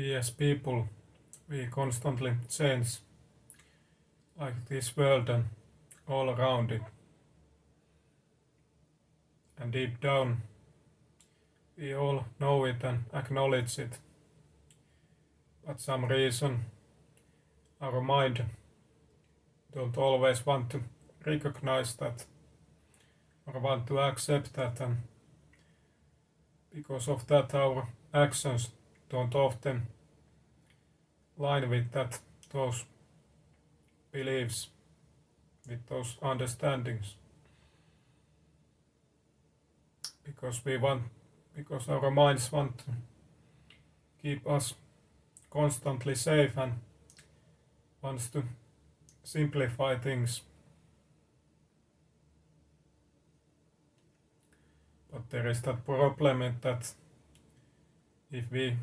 We as people, we constantly change, like this world and all around it. And deep down, we all know it and acknowledge it. But some reason, our mind don't always want to recognize that or want to accept that, and because of that our actions don't often line with those beliefs, with those understandings. Because our minds want to keep us constantly safe and wants to simplify things. But there is that problem in that if we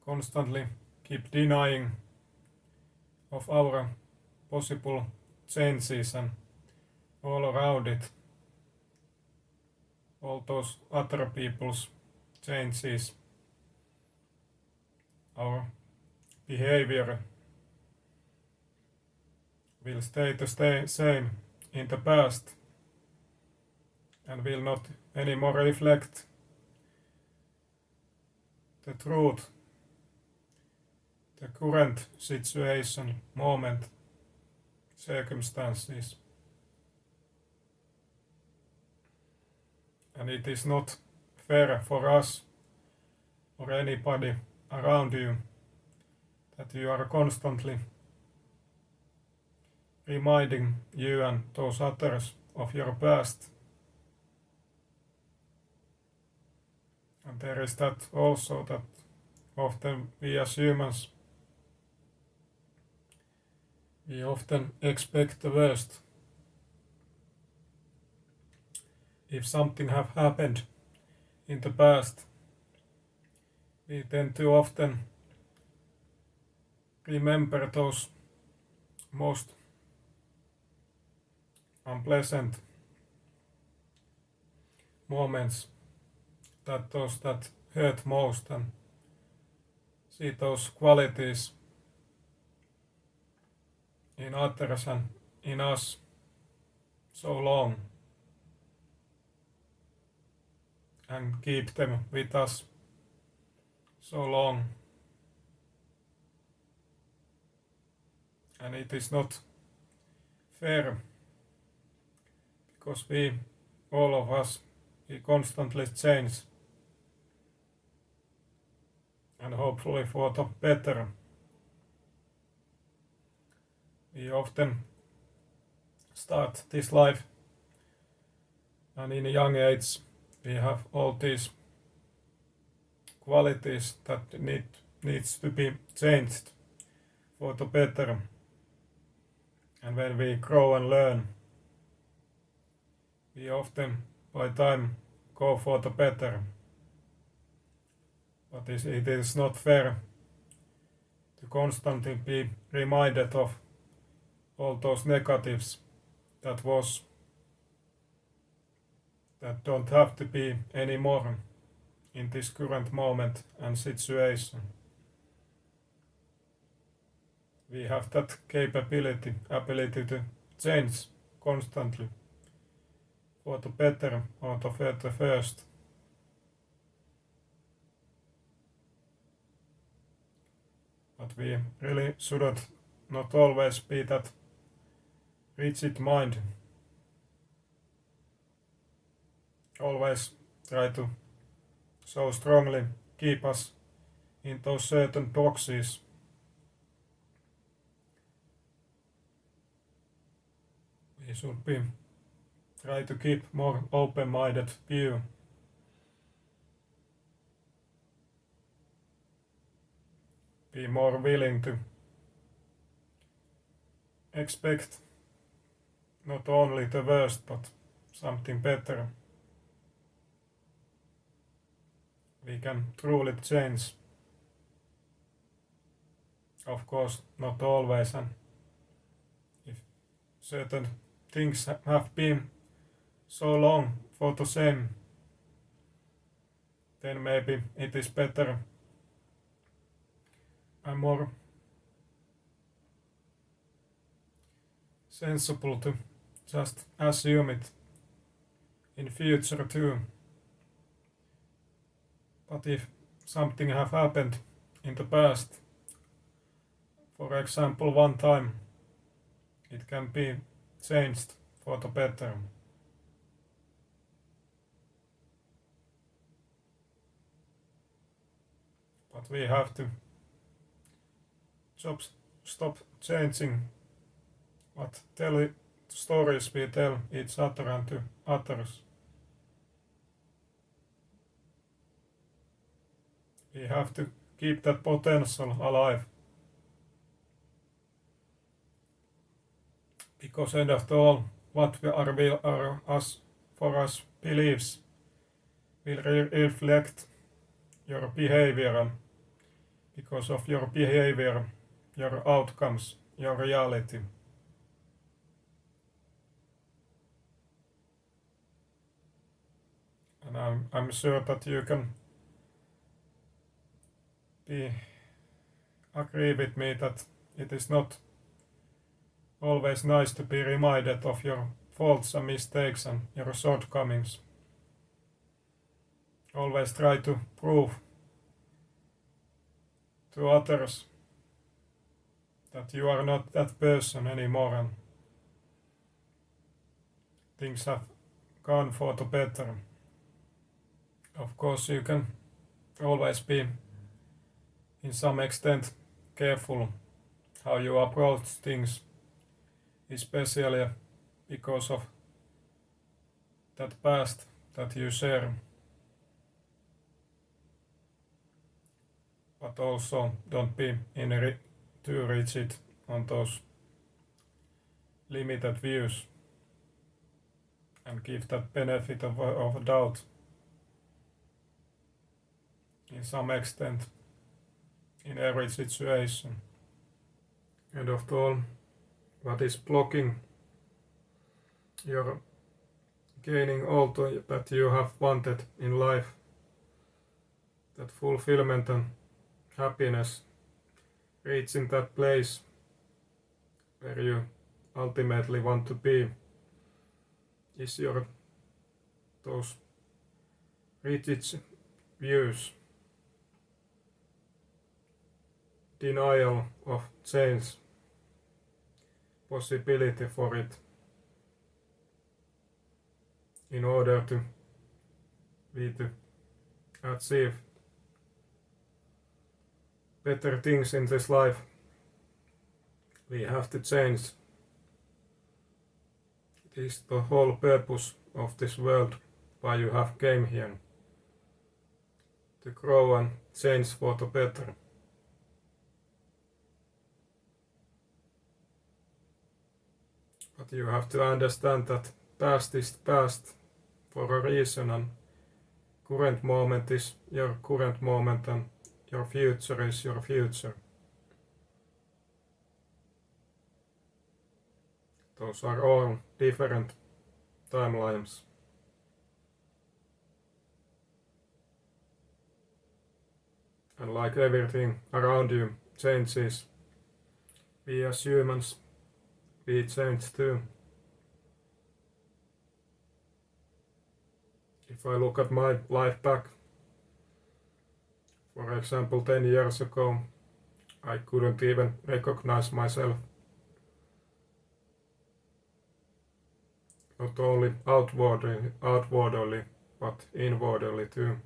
constantly keep denying of our possible changes and all around it, all those other people's changes, our behavior will stay the same in the past and will not anymore reflect the truth, the current situation, moment, circumstances. And it is not fair for us or anybody around you that you are constantly reminding you and those others of your past. And there is that also, that often we as humans, we often expect the worst. If something have happened in the past, we tend to often remember those most unpleasant moments, those that hurt most, and see those qualities in others and in us so long, and keep them with us so long. And it is not fair, because we, all of us, we constantly change, and hopefully for the better. We often start this life, and in a young age we have all these qualities that needs to be changed for the better. And when we grow and learn, we often by time go for the better. But it is not fair to constantly be reminded of all those negatives that don't have to be anymore in this current moment and situation. We have that ability to change constantly for the better or for the first. But we really should not always be that rigid mind. Always try to so strongly keep us in those certain boxes. We should try to keep more open-minded view. Be more willing to expect not only the worst, but something better. We can truly change. Of course, not always, and if certain things have been so long for the same, then maybe it is better I'm more sensible to just assume it in future too. But if something have happened in the past, for example one time, it can be changed for the better. But we have to stop changing what stories we tell each other and to others. We have to keep that potential alive. Because end of all, what are us for us beliefs will reflect your behavior, and because of your behavior, your outcomes, your reality. And I'm sure that you can agree with me that it is not always nice to be reminded of your faults and mistakes and your shortcomings. Always try to prove to others that you are not that person anymore and things have gone for the better. Of course, you can always be in some extent careful how you approach things, especially because of that past that you share. But also don't be too rigid on those limited views and give that benefit of a doubt in some extent in every situation. And after all, what is blocking your gaining all that you have wanted in life, that fulfillment and happiness, reaching that place where you ultimately want to be, is those rigid views, denial of change, possibility for it, in order to achieve better things in this life. We have to change. It is the whole purpose of this world, why you have came here, to grow and change for the better. But you have to understand that past is past for a reason, and current moment is your current moment, and your future is your future. Those are all different timelines. And like everything around you changes, we as humans, we change too. If I look at my life back, for example 10 years ago, I couldn't even recognize myself. Not only outwardly, but inwardly too.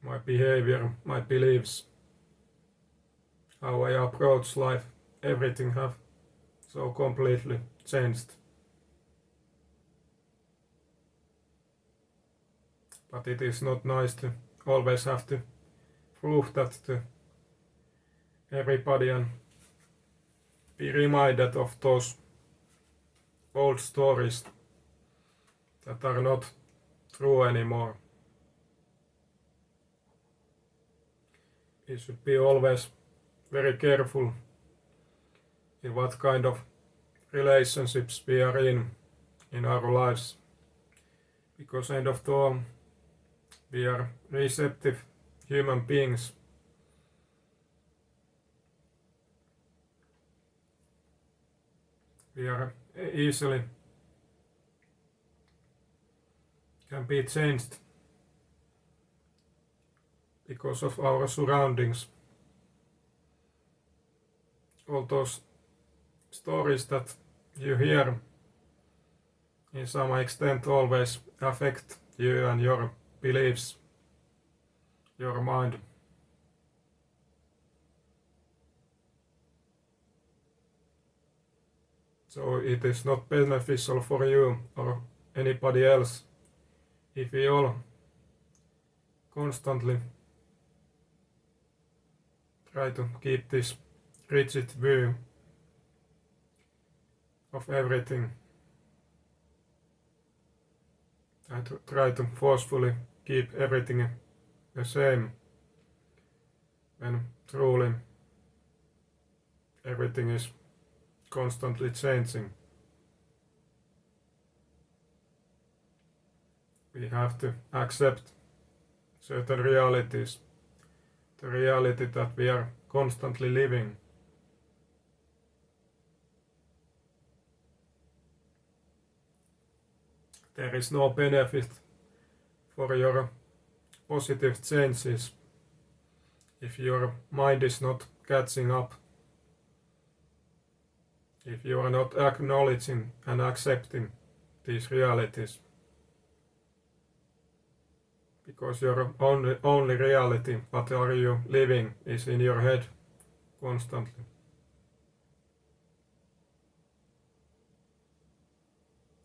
My behavior, my beliefs, how I approach life, everything have so completely changed. But it is not nice to always have to prove that to everybody and be reminded of those old stories that are not true anymore. We should be always very careful in what kind of relationships we are in our lives, because end of all, We are receptive human beings. We are easily can be changed because of our surroundings. All those stories that you hear in some extent always affect you and your beliefs, your mind. So it is not beneficial for you or anybody else if we all constantly try to keep this rigid view of everything. I try to forcefully keep everything the same when truly everything is constantly changing. We have to accept certain realities, the reality that we are constantly living. There is no benefit for your positive changes if your mind is not catching up, if you are not acknowledging and accepting these realities. Because your only reality, what are you living, is in your head constantly.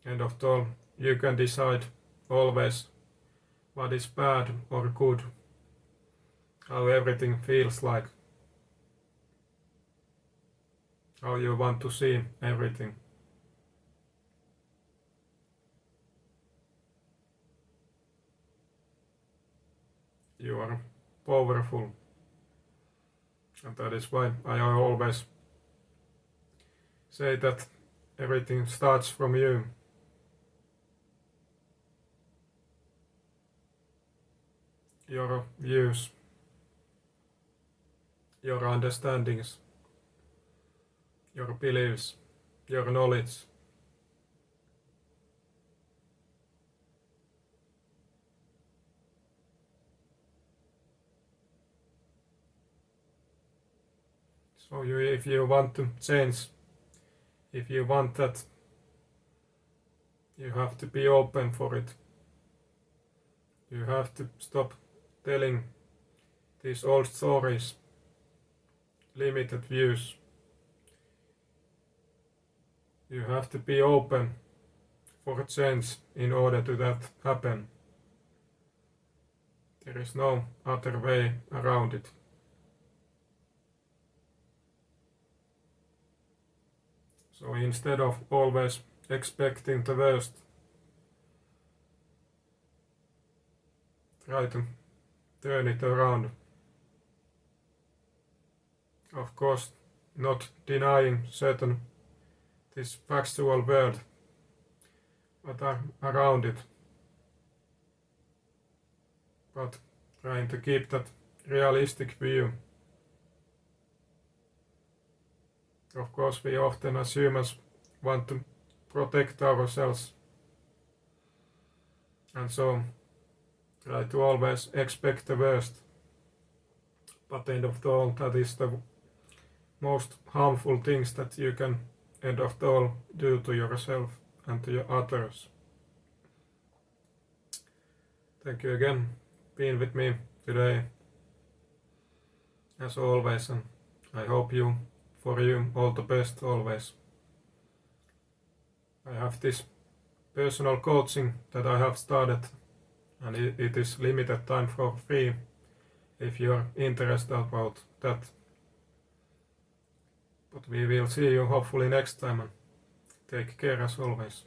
And after all, you can decide always what is bad or good, how everything feels like, how you want to see everything. You are powerful, and that is why I always say that everything starts from you. Your views, your understandings, your beliefs, your knowledge. So if you want to change, if you want that, you have to be open for it. You have to stop telling these old stories, limited views. You have to be open for a change in order to that happen. There is no other way around it. So instead of always expecting the worst, try to turn it around. Of course, not denying certain this factual world, but around it. But trying to keep that realistic view. Of course, we often as humans want to protect ourselves, and so try to always expect the worst. But end of all, that is the most harmful things that you can end of all do to yourself and to your others. Thank you again being with me today, as always, and I hope for you all the best always. I have this personal coaching that I have started, and it is limited time for free if you're interested about that. But we will see you hopefully next time, and take care as always.